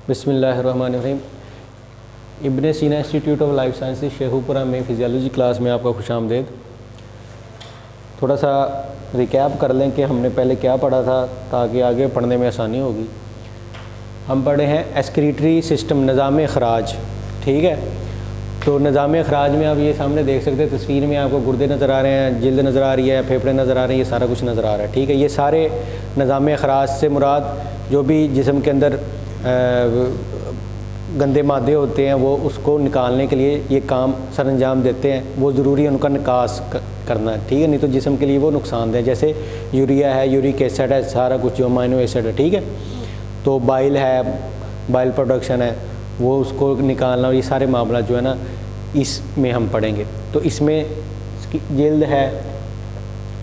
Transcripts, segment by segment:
बिस्मिल्लाहिर्रहमानिर्रहीम। इब्न सीना institute of life sciences Sheikhupura में फ़िज़ियोलॉजी क्लास में आपका खुशामदीद। थोड़ा सा रिकैप कर लें कि हमने पहले क्या पढ़ा था ताकि आगे पढ़ने में आसानी होगी। हम पढ़े हैं एक्सक्रीटरी सिस्टम, निज़ाम अखराज। ठीक है, तो निज़ाम अखराज में आप ये सामने देख सकते हैं, तस्वीर में आपको गुर्दे नज़र आ रहे हैं, जिल्द नज़र आ रही है, फेफड़े नज़र आ रहे हैं, ये सारा कुछ नज़र आ रहा है। ठीक है, ये सारे निज़ाम अखराज से मुराद जो भी जिस्म के अंदर गंदे मादे होते हैं वो उसको निकालने के लिए ये काम सर अंजाम देते हैं, वो ज़रूरी है उनका निकास करना। ठीक है, नहीं तो जिस्म के लिए वो नुकसानदेह। जैसे यूरिया है, यूरिक एसिड है, सारा कुछ जो अमाइनो एसिड है। ठीक है, तो बाइल है, बाइल प्रोडक्शन है, वो उसको निकालना, और ये सारे मामला जो है ना इसमें हम पढ़ेंगे। तो इसमें जिल्द है,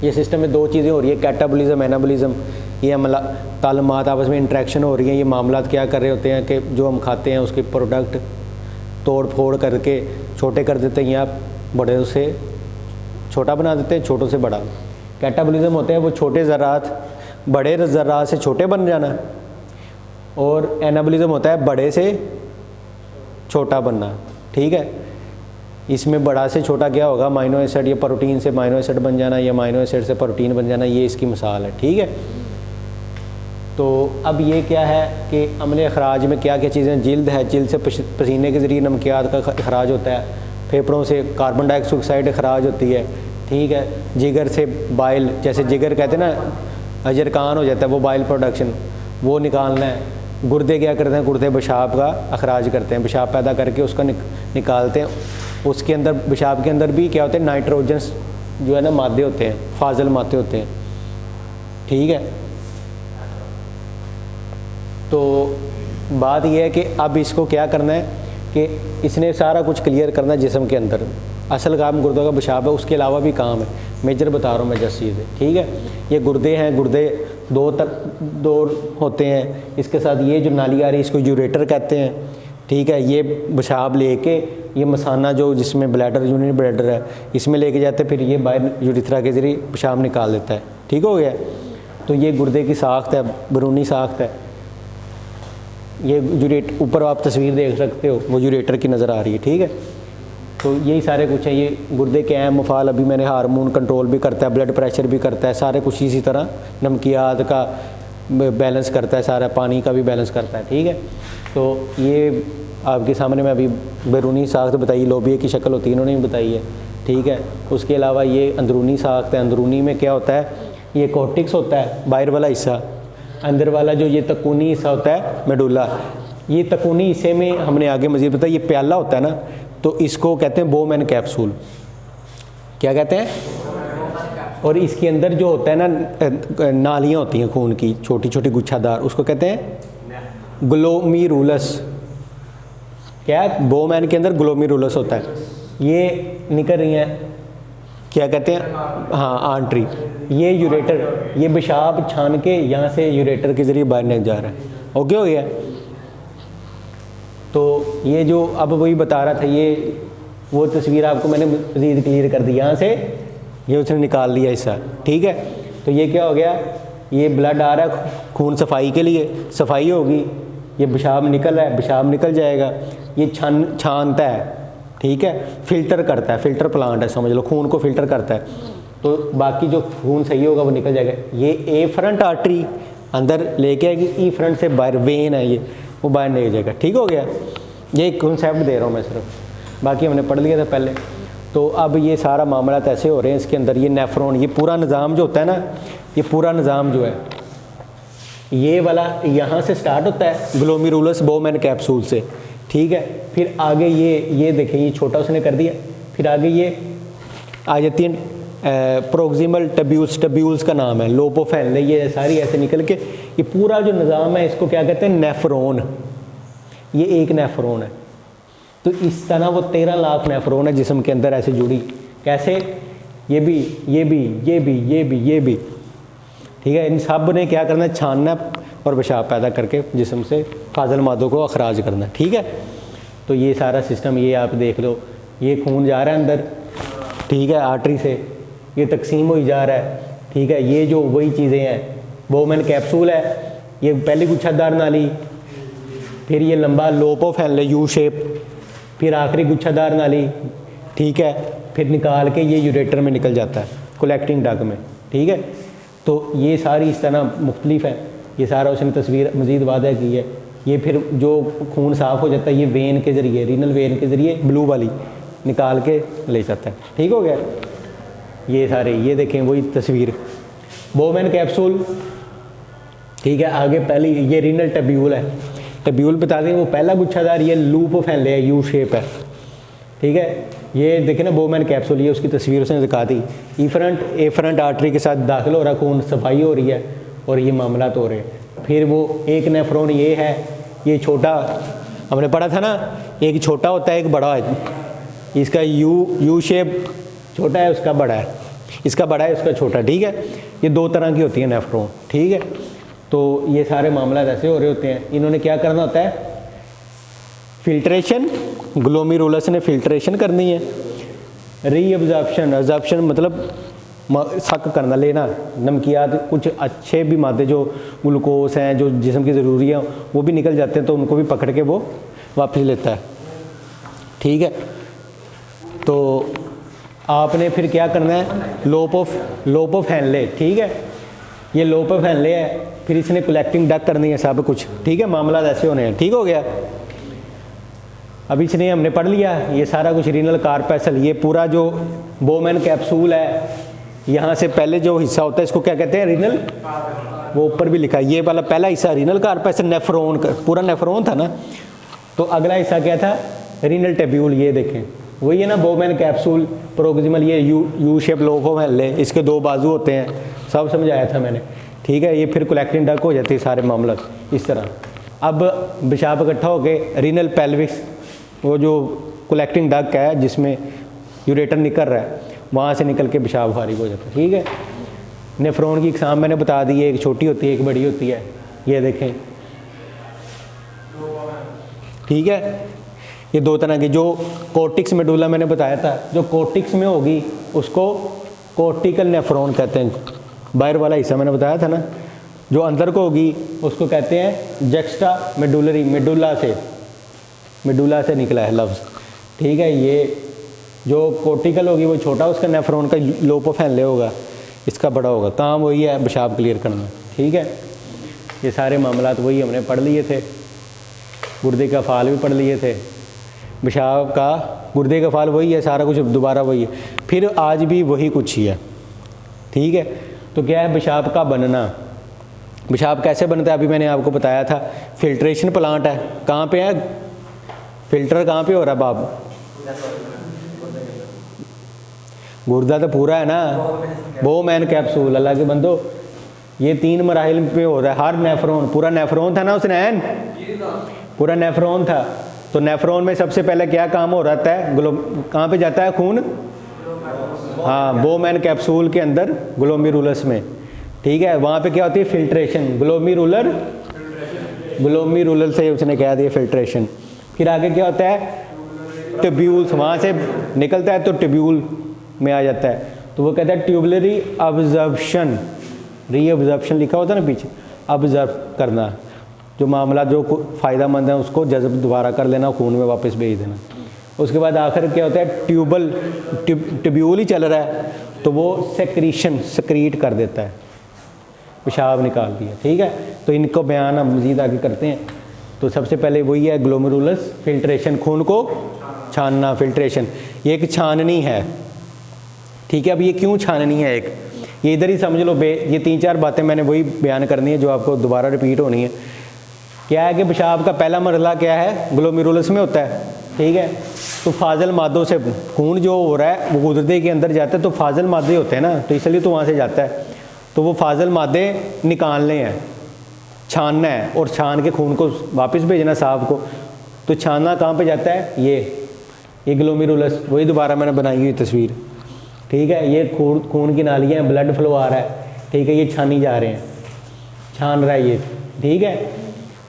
ये सिस्टम में दो चीज़ें हो रही है, कैटाबॉलिज्म, एनाबॉलिज्म। ये तालुमात आपस में इंटरेक्शन हो रही हैं। ये मामलात क्या कर रहे होते हैं कि जो हम खाते हैं उसके प्रोडक्ट तोड़ फोड़ करके छोटे कर देते हैं, या बड़े से छोटा बना देते हैं, छोटों से बड़ा। कैटाबॉलिज्म होते हैं वो छोटे ज़रात बड़े ज़रात से छोटे बन जाना, और एनाबॉलिज्म होता है बड़े से छोटा बनना। ठीक है, इसमें बड़ा से छोटा क्या होगा, अमाइनो एसिड, या प्रोटीन से अमाइनो एसिड बन जाना, या अमाइनो एसिड से प्रोटीन बन जाना, ये इसकी मिसाल है। ठीक है, तो अब ये क्या है कि अमले अखराज में क्या क्या चीज़ें, जिल्द है, जिल्द से पसीने के ज़रिए नमकियात का अखराज होता है, फेफड़ों से कार्बन डाइऑक्साइड अखराज होती है। ठीक है, जिगर से बाइल, जैसे जिगर कहते हैं ना, अजरकान हो जाता है, वो बाइल प्रोडक्शन वो निकालना है। गुर्दे क्या करते हैं, गुर्दे पेशाब का अखराज करते हैं, पेशाब पैदा करके उसका निकालते हैं। उसके अंदर पेशाब के अंदर भी क्या होते हैं, नाइट्रोजन्स जो है ना मादे होते हैं, फाजल मादे होते हैं। ठीक है, तो बात यह है कि अब इसको क्या करना है कि इसने सारा कुछ क्लियर करना है जिस्म के अंदर। असल काम गुर्दों का पेशाब है, उसके अलावा भी काम है, मेजर बता रहा हूँ मैं जस्ट चीज़ें। ठीक है, ये गुर्दे हैं, गुर्दे दो होते हैं, इसके साथ ये जो नाली आ रही है इसको यूरेटर कहते हैं। ठीक है, ये पेशाब लेके ये मसाना जो जिसमें ब्लैडर, यूरिन ब्लैडर है, इसमें लेके जाते हैं, फिर ये बाहर यूरिथ्रा के ज़रिए पेशाब निकाल देता है। ठीक हो गया, तो ये गुर्दे की साख्त है, बैरूनी साख्त है। ये ऊपर आप तस्वीर देख सकते हो, वो यूरेटर की नज़र आ रही है। ठीक है, तो यही सारे कुछ है। ये गुर्दे के अहम मफाल, अभी मैंने हार्मोन कंट्रोल भी करता है, ब्लड प्रेशर भी करता है, सारे कुछ इसी तरह नमकियात का बैलेंस करता है, सारा पानी का भी बैलेंस करता है। ठीक है, तो ये आपके सामने मैं अभी बैरूनी साख्त बताई, लोबिया की शक्ल होती है, इन्होंने भी बताई है। ठीक है, उसके अलावा ये अंदरूनी साख्त है। अंदरूनी में क्या होता है, ये कोर्टेक्स होता है, बाहर वाला हिस्सा। अंदर वाला जो ये तकूनी हिस्सा होता है मेडुला, ये तकूनी हिस्से में हमने आगे मज़ीद बताया, ये प्याला होता है ना, तो इसको कहते हैं बोमेन कैप्सूल। क्या कहते हैं? और इसके अंदर जो होता है ना नालियाँ होती हैं खून की, छोटी छोटी गुच्छादार, उसको कहते हैं ग्लोमीरुलस। क्या है? बोमेन के अंदर ग्लोमीरुलस होता है। ये निकल रही हैं, क्या कहते हैं, हाँ, आंट्री। ये यूरेटर, ये पेशाब छान के यहाँ से यूरेटर के ज़रिए बाहर निकल जा रहा है। ओके हो गया। तो ये जो अब वही बता रहा था, ये वो तस्वीर आपको मैंने मज़ीद क्लियर कर दी। यहाँ से ये उसने निकाल लिया हिस्सा। ठीक है, तो ये क्या हो गया, ये ब्लड आ रहा है खून सफाई के लिए, सफाई होगी, ये पेशाब निकल रहा है, पेशाब निकल जाएगा, ये छानता है। ठीक है, फ़िल्टर करता है, फ़िल्टर प्लांट है, समझ लो, खून को फ़िल्टर करता है, तो बाकी जो खून सही होगा वो निकल जाएगा। ये ए फ्रंट आर्टरी अंदर लेके आएगी, ई फ्रंट से बाहर वेन है, ये वो बाहर ले जाएगा। ठीक हो गया, ये एक कॉन्सेप्ट दे रहा हूँ मैं सिर्फ, बाकी हमने पढ़ लिया था पहले। तो अब ये सारा मामला ऐसे हो रहे हैं इसके अंदर। ये नेफ्रॉन, ये पूरा निज़ाम जो होता है ना, ये पूरा निज़ाम जो है, ये वाला यहाँ से स्टार्ट होता है ग्लोमेरुलस बोमेन कैप्सूल से। ठीक है, फिर आगे ये देखें, ये छोटा उसने कर दिया, फिर आगे ये आ जाती है प्रोक्सिमल टब्यूल्स, टब्यूल्स का नाम है लोपोफेन, ये सारी ऐसे निकल के ये पूरा जो निज़ाम है इसको क्या कहते हैं, नेफ्रॉन। ये एक नेफ्रॉन है। तो इस तरह वो 13 लाख नेफ्रॉन है जिस्म के अंदर ऐसे जुड़ी। कैसे? ये भी, ये भी, ये भी, ये भी, ये भी। ठीक है, इन सब ने क्या करना है, छानना और पेशाब पैदा करके जिस्म से फाजल मादों को अखराज करना। ठीक है, तो ये सारा सिस्टम ये आप देख लो, ये खून जा रहा है अंदर, ठीक है, आर्टरी से, ये तकसीम हो जा रहा है। ठीक है, ये जो वही चीज़ें हैं, बोमेन कैप्सूल है, ये पहली गुच्छादार नाली, फिर ये लंबा लोप ऑफ हैंले यू शेप, फिर आखिरी गुच्छादार नाली, ठीक है, फिर निकाल के ये यूरेटर में निकल जाता है कलेक्टिंग डग में, ठीक है। तो ये सारी इस तरह मुख्तलिफ है, ये सारा उसने तस्वीर मज़ीद वादह की है। ये फिर जो खून साफ़ हो जाता है ये वेन के ज़रिए, रीनल वेन के ज़रिए ब्लू वाली निकाल के ले जाता है, ठीक हो गया। ये सारे ये देखें वही तस्वीर, बोवेन कैप्सूल, ठीक है। आगे पहली ये रीनल टब्यूल है, टब्यूल बता दें वो पहला गुच्छादार, ये लूप ऑफ हैंले है, यू शेप है, ठीक है। ये देखें ना बोवेन कैप्सूल, ये उसकी तस्वीर उसने दिखा दी। एफरंट आर्टरी के साथ दाखिल हो रहा खून, सफाई हो रही है और ये मामला तो हो रहे हैं। फिर वो एक नेफ्रॉन ये है, ये छोटा हमने पढ़ा था ना, एक छोटा होता है एक बड़ा है, इसका यू शेप छोटा है उसका बड़ा है, इसका बड़ा है उसका छोटा, ठीक है। ये दो तरह की होती है नेफ्रॉन, ठीक है। तो ये सारे मामला ऐसे हो रहे होते हैं। इन्होंने क्या करना होता है, फिल्ट्रेशन, ग्लोमेरुलस ने फिल्ट्रेशन करनी है, रीअब्जॉर्प्शन, अब्जॉर्प्शन मतलब सक करना, लेना नमकियात, कुछ अच्छे भी मादे जो ग्लूकोज हैं जो जिस्म की ज़रूरी है वो भी निकल जाते हैं, तो उनको भी पकड़ के वो वापस लेता है, ठीक है। तो आपने फिर क्या करना है, लोप ऑफ हैंले, ठीक है। ये लोप ऑफ हैंले है, फिर इसने कलेक्टिंग डक करनी है सब कुछ, ठीक है। मामला ऐसे होने हैं, ठीक हो गया। अब इसने हमने पढ़ लिया ये सारा कुछ, रीनल कार्पेसल, ये पूरा जो बोवेन कैप्सूल है, यहाँ से पहले जो हिस्सा होता है इसको क्या कहते हैं, रीनल, वो ऊपर भी लिखा है, ये वाला पहला हिस्सा रीनल कार्पेसल, नेफ्रॉन का पूरा नेफ्रॉन था ना। तो अगला हिस्सा क्या था, रीनल टब्यूल, ये देखें वही है ना, बोवेन कैप्सूल, प्रोक्सिमल, ये यू शेप लोप ऑफ हैंले, इसके दो बाजू होते हैं, सब समझाया था मैंने, ठीक है। ये फिर कलेक्टिंग डक हो जाती है सारे मामला इस तरह। अब पेशाब इकट्ठा होके रीनल पेल्विस, वो जो कलेक्टिंग डक है जिसमें यूरेटर निकल रहा है, वहाँ से निकल के पेशाब खारिज हो जाता है, ठीक है। नेफ्रॉन की इकसाम मैंने बता दी है, एक छोटी होती है एक बड़ी होती है, ये देखें, ठीक है। ये दो तरह की, जो कोर्टिक्स मेडुला मैंने बताया था, जो कोर्टिक्स में होगी उसको कोर्टिकल नेफ्रॉन कहते हैं, बाहर वाला हिस्सा मैंने बताया था ना। जो अंदर को होगी उसको कहते हैं जक्स्टा मेडुलरी, मेडुला से निकला है लफ्ज़, ठीक है। ये जो कोर्टिकल होगी वो छोटा, उसका नेफ्रॉन का लोप ऑफ हैंले होगा, इसका बड़ा होगा। काम वही है, पेशाब क्लियर करना, ठीक है। ये सारे मामला वही हमने पढ़ लिए थे, गुर्दे का फाल भी पढ़ लिए थे, पेशाब का गुर्दे का फाल वही है, सारा कुछ दोबारा वही है, फिर आज भी वही कुछ ही है, ठीक है। तो क्या है पेशाब का बनना, पेशाब कैसे बनता है अभी मैंने आपको बताया था। फिल्ट्रेशन प्लांट है, कहाँ पे है, फिल्टर कहाँ पे हो रहा है बाब, गुर्दा तो पूरा है ना, बोवेन कैप्सूल, अल्लाह के बंदो, ये 3 मराहिल पे हो रहा है। हर नेफ्रॉन, पूरा नेफ्रॉन था ना उसने, पूरा नेफ्रॉन था, तो नेफ्रॉन में सबसे पहले क्या काम हो रहा है, कहाँ पे जाता है खून, हाँ बोवेन कैप्सूल के अंदर ग्लोमेरुलस में, ठीक है। वहाँ पे क्या होती है, फिल्ट्रेशन, ग्लोमेरुलर से उसने कह दिया फिल्ट्रेशन। फिर आगे क्या होता है, ट्यूब्यूल्स, वहाँ से निकलता है तो ट्यूब्यूल में आ जाता है, तो वो कहता है ट्यूबुलरी अब्जॉर्प्शन, रीअब्जॉर्प्शन लिखा होता है ना पीछे, ऑब्जर्व करना, जो मामला जो फ़ायदा मंद है उसको जज़ब दोबारा कर लेना, खून में वापस भेज देना। उसके बाद आखिर क्या होता है, ट्यूब्यूल ही चल रहा है तो वो सक्रीट कर देता है, पेशाब निकाल दिया, ठीक है। तो इनको बयान हम मज़ीद आगे करते हैं। तो सबसे पहले वही है ग्लोमेरुलस फिल्ट्रेशन, खून को छानना, फिल्ट्रेशन, ये एक छाननी है, ठीक है। अब ये क्यों छाननी है, एक ये इधर ही समझ लो, ये 3-4 बातें मैंने वही बयान करनी है जो आपको दोबारा रिपीट होनी है। क्या है कि पेशाब का पहला मरहला क्या है, ग्लोमेरुलस में होता है, ठीक है। तो फाजल मादों से खून जो हो रहा है वो गुर्दे के अंदर जाता है, तो फाजल मादे होते हैं ना, तो इसलिए तो वहाँ से जाता है, तो वो फाजल मादे निकालने हैं, छानना है, और छान के खून को वापस भेजना साहब को। तो छानना कहाँ पे जाता है, ये ग्लोमेरुलस, वही दोबारा मैंने बनाई हुई तस्वीर, ठीक है। ये खून की नालियाँ, ब्लड फ्लो आ रहा है, ठीक है, ये छानी जा रहे हैं, छान रहा है ये, ठीक है।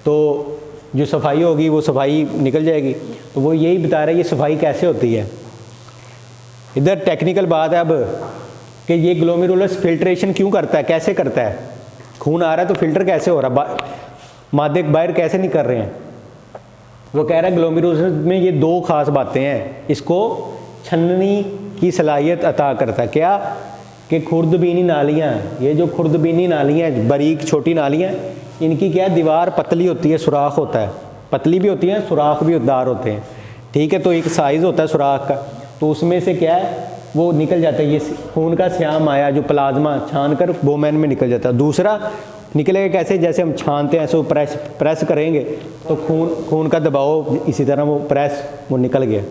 तो जो सफाई होगी वो सफाई निकल जाएगी। तो वो यही बता रहा है ये सफाई कैसे होती है। इधर टेक्निकल बात है अब कि ये ग्लोमेरुलस फिल्ट्रेशन क्यों करता है, कैसे करता है, खून आ रहा है तो फिल्टर कैसे हो रहा है, मादे बाहर कैसे नहीं कर रहे हैं, वो कह रहा है ग्लोमेरुलस में ये दो खास बातें हैं, इसको छननी की सलाहियत अता करता है। क्या कि खुर्दबीनी नालियाँ, ये जो खुर्दबीनी नालियाँ बारीक छोटी नालियाँ, इनकी क्या दीवार पतली होती है, सुराख होता है, पतली भी होती है, सुराख भी दार होते हैं, ठीक है। तो एक साइज़ होता है सुराख का, तो उसमें से क्या है वो निकल जाता है, ये खून का श्याम आया जो प्लाज्मा छान कर बोमेन में निकल जाता है। दूसरा निकलेगा कैसे, जैसे हम छानते हैं ऐसे वो प्रेस करेंगे तो खून का दबाव इसी तरह वो निकल गया।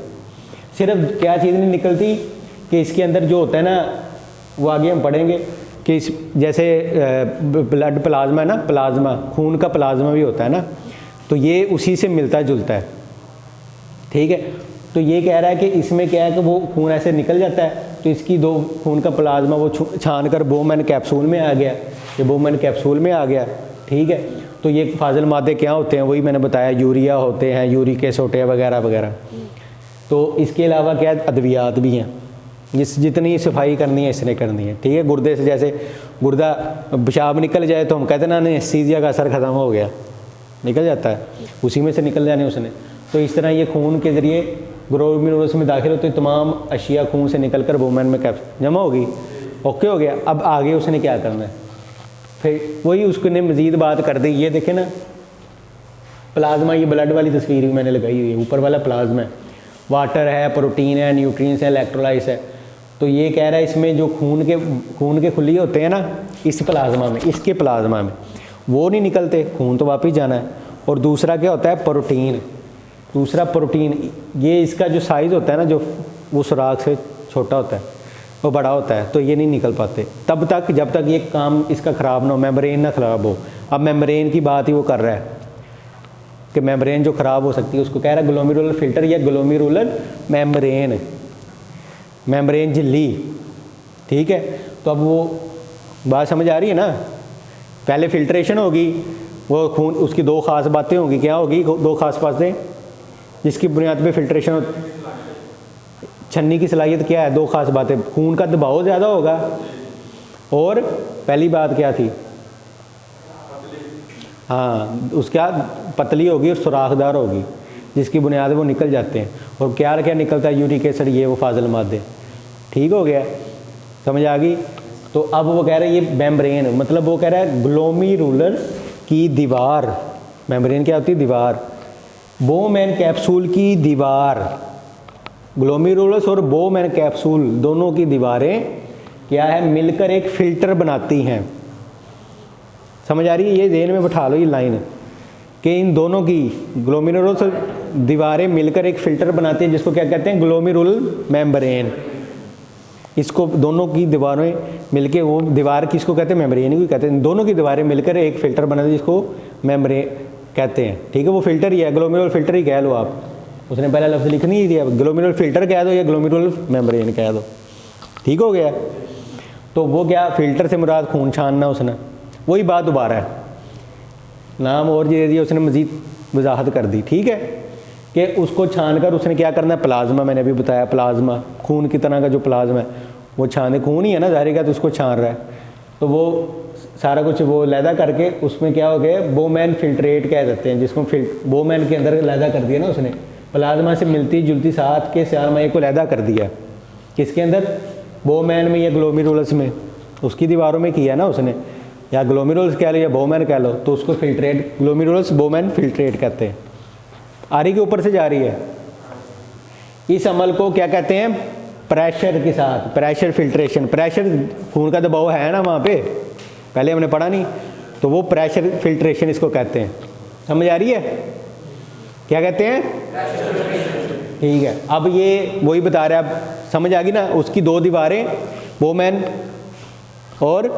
सिर्फ क्या चीज़ नहीं निकलती कि इसके अंदर जो होता है ना, वो आगे हम पढ़ेंगे कि इस जैसे ब्लड प्लाज्मा है ना, प्लाज्मा खून का प्लाज्मा भी होता है ना, तो ये उसी से मिलता जुलता है, ठीक है। तो ये कह रहा है कि इसमें क्या है कि वो खून ऐसे निकल जाता है, तो इसकी दो खून का प्लाज्मा वो छान कर बोमेन कैप्सूल में आ गया, ये बोमेन कैप्सूल में आ गया, ठीक है। तो ये फाजिल मादे क्या होते हैं, वही मैंने बताया, यूरिया होते हैं, यूरिक एसिड वगैरह वगैरह। तो इसके अलावा क्या अद्वियात भी हैं, जितनी सफाई करनी है इसने करनी है, ठीक है। गुर्दे से जैसे गुर्दा पेशाब निकल जाए तो हम कहते हैं ना एनेस्थीसिया का असर ख़त्म हो गया, निकल जाता है, उसी में से निकल जाने उसने। तो इस तरह ये खून के ज़रिए ग्लोमेरुलस में दाखिल होते तमाम अशिया खून से निकल कर बोमेन में कैप्सूल जमा होगी, ओके हो गया। अब आगे उसने क्या करना है, फिर वही उसने मज़ीद बात कर दी। ये देखे ना प्लाज्मा, ये ब्लड वाली तस्वीर भी मैंने लगाई हुई है, ऊपर वाला प्लाज्मा है, वाटर है, प्रोटीन है, न्यूट्रिएंट्स है, इलेक्ट्रोलाइट्स है। तो ये कह रहा है इसमें जो खून के खुली होते हैं ना, इस प्लाज्मा में, इसके प्लाज्मा में वो नहीं निकलते, खून तो वापस जाना है। और दूसरा क्या होता है, प्रोटीन, दूसरा प्रोटीन, ये इसका जो साइज़ होता है ना, जो वो सुराख से छोटा होता है, वो बड़ा होता है, तो ये नहीं निकल पाते तब तक जब तक ये काम इसका ख़राब ना हो, मेम्ब्रेन ना ख़राब हो। अब मेम्ब्रेन की बात ही वो कर रहा है कि मेम्ब्रेन जो ख़राब हो सकती है, उसको कह रहा है ग्लोमेरुलर फिल्टर या ग्लोमेरुलर मेम्ब्रेन, मेम्ब्रेन झिल्ली, ठीक है। तो अब वो बात समझ आ रही है ना, पहले फिल्ट्रेशन होगी, वो खून, उसकी दो ख़ास बातें होंगी, क्या होगी दो ख़ास बातें जिसकी बुनियाद पे फिल्ट्रेशन हो। छन्नी की सलाहियत क्या है, दो ख़ास बातें, खून का दबाव ज़्यादा होगा, और पहली बात क्या थी, हाँ उसका पतली होगी और सुराखदार होगी, जिसकी बुनियाद वो निकल जाते हैं। और क्या क्या निकलता है, यूरिक एसिड, ये वो फाजिल मादे, ठीक हो गया, समझ आ गई। तो अब वो कह रहे हैं ये मेम्ब्रेन, मतलब वो कह रहा है ग्लोमेरुलर की दीवार, मेम्ब्रेन क्या होती है, दीवार, बोमेन कैप्सूल की दीवार, ग्लोमेरुलस और बोमेन कैप्सूल दोनों की दीवारें क्या है, मिलकर एक फ़िल्टर बनाती हैं। समझ आ रही है, ये ज़हन में बैठा लो ये लाइन कि इन दोनों की ग्लोमेरुलस दीवारें मिलकर एक फ़िल्टर बनाती हैं, जिसको क्या कहते हैं, ग्लोमेरुलर मेम्ब्रेन। इसको दोनों की दीवारें मिलके, वो दीवार किसको कहते हैं, मेम्ब्रेन को कहते हैं। दोनों की दीवारें मिलकर एक फ़िल्टर बनाती है, जिसको मेम्ब्रेन कहते हैं, ठीक है। वो फ़िल्टर ही है, ग्लोमेरुलर फ़िल्टर ही कह लो आप, उसने पहला लफ्ज़ लिख नहीं दिया, ग्लोमेरुलर फ़िल्टर कह दो या ग्लोमेरुलर मेम्ब्रेन कह दो, ठीक हो गया। तो वो क्या, फ़िल्टर से मुराद खून छानना, उसने वही बात दोबारा है, नाम और दे दिया उसने, मज़ीद वजाहत कर दी, ठीक है, कि उसको छान कर उसने क्या करना है, प्लाज्मा, मैंने अभी बताया प्लाज्मा, खून की तरह का जो प्लाज्मा है वो छान, खून ही है ना जाहिर का, तो उसको छान रहा है, तो वो सारा कुछ वो लैदा करके उसमें क्या हो गया, बोमेन फिल्ट्रेट कह देते हैं, जिसको बोमेन के अंदर लैदा कर दिया ना उसने, प्लाज्मा से मिलती जुलती साथ के श्यामय को लैदा कर दिया, किसके अंदर, बोमेन में या ग्लोमेरुलस में, उसकी दीवारों में किया ना उसने, या ग्लोमेरुलस कह लो या बोमेन कह लो, तो उसको फिल्ट्रेट, ग्लोमेरुलस बोमेन फिल्ट्रेट कहते हैं। आ रही के ऊपर से जा रही है, इस अमल को क्या कहते हैं, प्रेशर के साथ, प्रेशर फिल्ट्रेशन, प्रेशर खून का दबाव है ना वहाँ पे, पहले हमने पढ़ा नहीं, तो वो प्रेशर फिल्ट्रेशन इसको कहते हैं। समझ आ रही है, क्या कहते हैं, ठीक है। अब ये वही बता रहा है, अब समझ आ गई ना, उसकी दो दीवारें, बोमेन और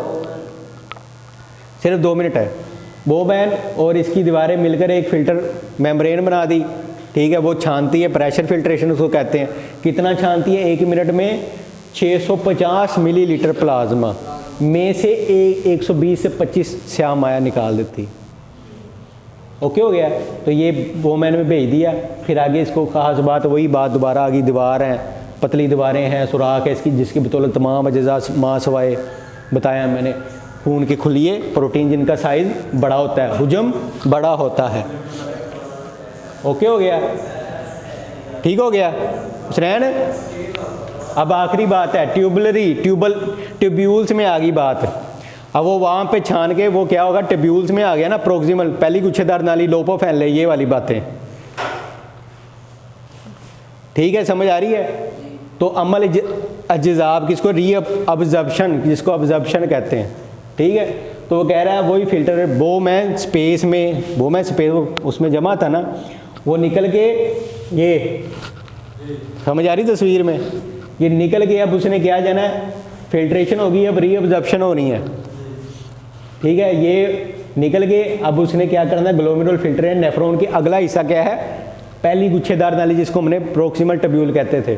सिर्फ 2 मिनट है, बोमेन और इसकी दीवारें मिलकर एक फ़िल्टर मेम्ब्रेन बना दी, ठीक है। वो छानती है, प्रेशर फिल्ट्रेशन उसको कहते हैं। कितना छानती है, 1 मिनट में 650 मिलीलीटर प्लाज्मा में से 120 से 25 श्याम माया निकाल देती, ओके हो गया। तो ये बोमेन में भेज दिया, फिर आगे इसको खास बात, वही बात दोबारा आगे, दीवार हैं, पतली दीवारें हैं, सुराख है इसकी, जिसकी बदौलत तमाम अज़ा मांस वाए बताया मैंने, खून के खुलिए, प्रोटीन जिनका साइज़ बड़ा होता है, हुजम बड़ा होता है, ओके हो गया, ठीक हो गया हुसनैन। अब आखिरी बात है ट्यूबुलरी, ट्यूब्यूल्स में आ गई बात। अब वो वहाँ पे छान के वो क्या होगा, ट्यूब्यूल्स में आ गया ना, प्रोक्सिमल पहली गुच्छेदार नाली, लोपो फैले, ये वाली बातें, ठीक है, समझ आ रही है। तो अमल अज्जाब किसको, री अब्जॉर्प्शन, जिसको अब्जॉर्प्शन कहते हैं, ठीक है। तो वो कह रहा है वही फिल्टर बोमैन स्पेस उसमें जमा था ना, वो निकल के ये समझ आ रही तस्वीर में, ये निकल के अब उसने क्या जाना है, फिल्ट्रेशन होगी, अब री अब्जॉर्प्शन होनी है, ठीक है। ये निकल के अब उसने क्या करना है, ग्लोमेरुलर फिल्टर है, नेफ्रॉन की अगला हिस्सा क्या है, पहली गुच्छेदार नाली जिसको हमने प्रोक्सिमल ट्यूब्यूल कहते थे,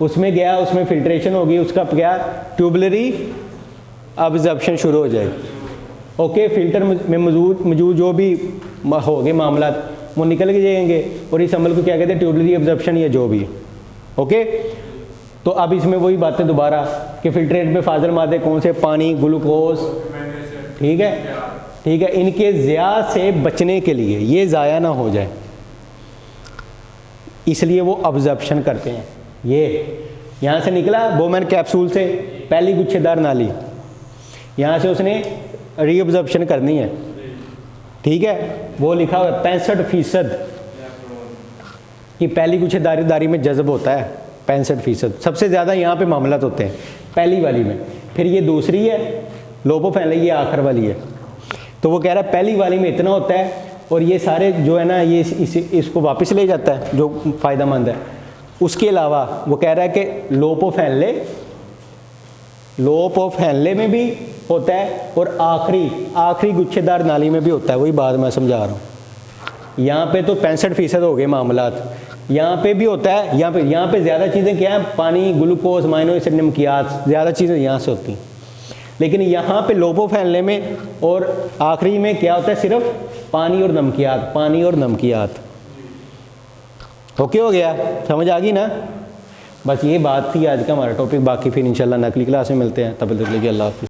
उसमें गया, उसमें फिल्ट्रेशन होगी, उसका क्या ट्यूबुलरी अब्जॉर्प्शन शुरू हो जाएगी। ओके, फिल्टर में मौजूद जो भी हो गए मामला वो निकल के जाएंगे, और इस अमल को क्या कहते हैं, ट्यूबुलरी अब्जॉर्प्शन या जो भी। ओके, तो अब इसमें वही बातें दोबारा कि फिल्ट्रेट में फाजल मादे कौन से, पानी, ग्लूकोज, ठीक है, ठीक है। इनके ज़िया से बचने के लिए, ये ज़ाया ना हो जाए, इसलिए वो अब्जॉर्प्शन करते हैं। ये यहाँ से निकला बोमैन कैप्सूल से पहली गुच्छेदार नाली, यहाँ से उसने रीअब्जॉर्प्शन करनी है, ठीक है। वो लिखा हुआ 65% कि पहली गुच्छेदारी में जज्ब होता है, 65%, सबसे ज़्यादा यहाँ पे मामलात होते हैं पहली वाली में। फिर ये दूसरी है लोपो फैले, ये आखिर वाली है। तो वो कह रहा है पहली वाली में इतना होता है, और ये सारे जो है ना, ये इसको वापस ले जाता है जो फ़ायदेमंद है। उसके अलावा वो कह रहा है कि लोपो फैले में भी होता है, और आखिरी गुच्छेदार नाली में भी होता है। वही बात मैं समझा रहा हूँ। यहाँ पे तो 65% हो गए मामलात, यहाँ पे भी होता है। यहाँ पे ज़्यादा चीज़ें क्या हैं, पानी, ग्लूकोज, अमाइनो एसिड, नमकियात, ज़्यादा चीज़ें यहाँ से होती हैं। लेकिन यहाँ पे लोपो फैलने में और आखिरी में क्या होता है, सिर्फ पानी और नमकियात। ओके हो गया, समझ आ गई ना। बस ये बात थी आज का हमारा टॉपिक। बाकी फिर इंशाल्लाह अगली क्लास में मिलते हैं। तब तक के लिए अल्लाह हाफ़िज़।